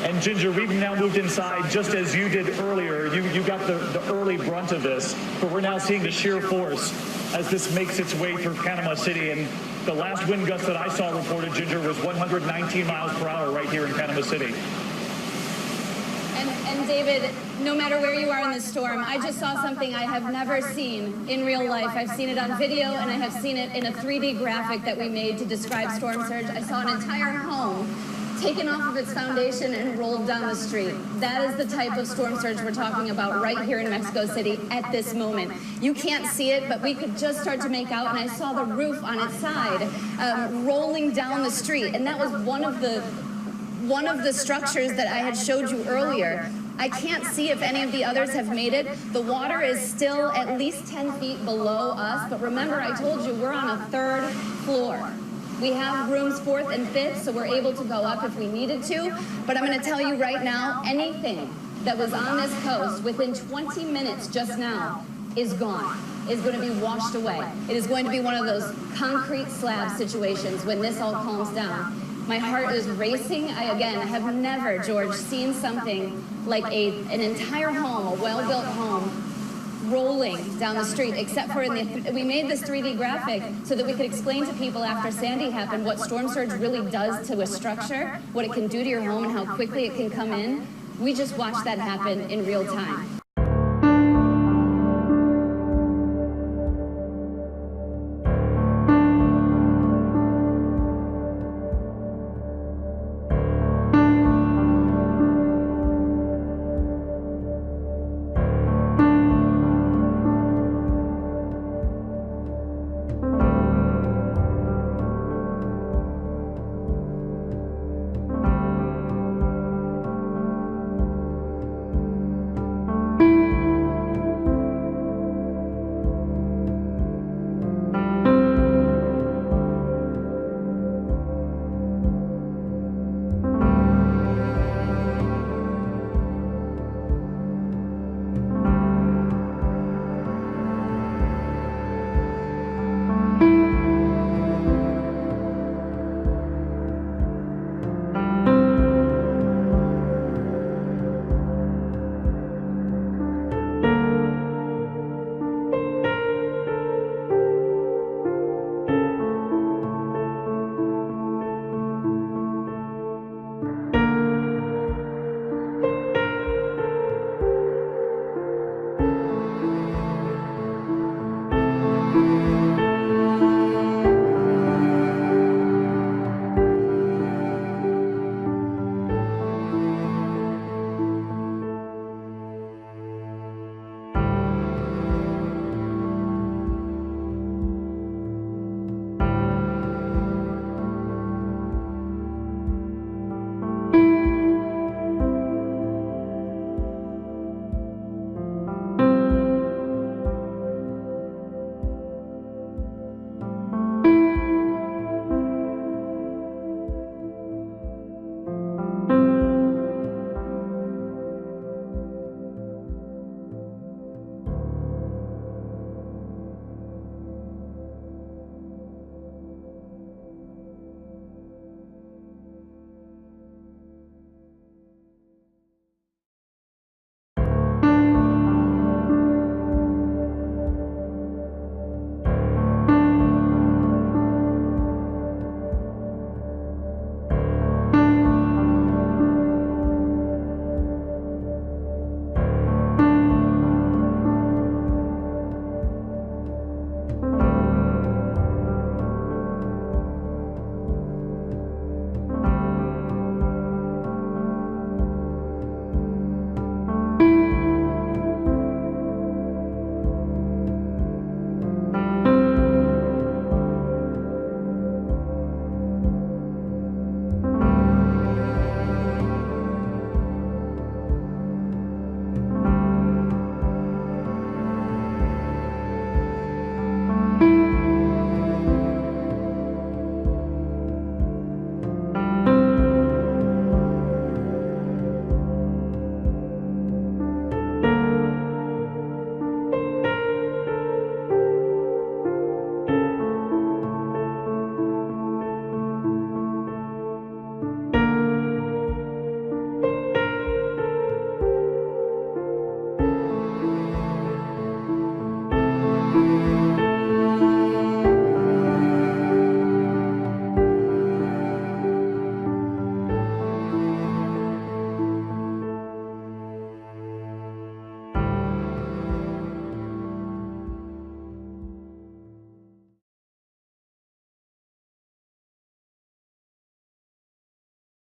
And Ginger, we've now moved inside just as you did earlier. You got the early brunt of this, but we're now seeing the sheer force as this makes its way through Panama City. And The last wind gust that I saw reported, Ginger, was 119 miles per hour right here in Panama City. And David, no matter where you are in the storm, I just saw something I have never seen in real life. I've seen it on video, and I have seen it in a 3D graphic that we made to describe storm surge. I saw an entire home taken off of its foundation and rolled down the street. That is the type of storm surge we're talking about right here in Mexico City at this moment. You can't see it, but we could just start to make out, and I saw the roof on its side rolling down the street, and that was one of the structures that I had showed you earlier. I can't see if any of the others have made it. The water is still at least 10 feet below us, but remember I told you we're on a 3rd floor. We have rooms 4th and 5th, so we're able to go up if we needed to, but I'm going to tell you right now, anything that was on this coast within 20 minutes just now is gone, is going to be washed away. It is going to be one of those concrete slab situations when this all calms down. My heart is racing. I have never, George, seen something like an entire home, a well-built home, rolling down the street, except for we made this 3D graphic so that we could explain to people after Sandy happened what storm surge really does to a structure, what it can do to your home, and how quickly it can come in. We just watched that happen in real time.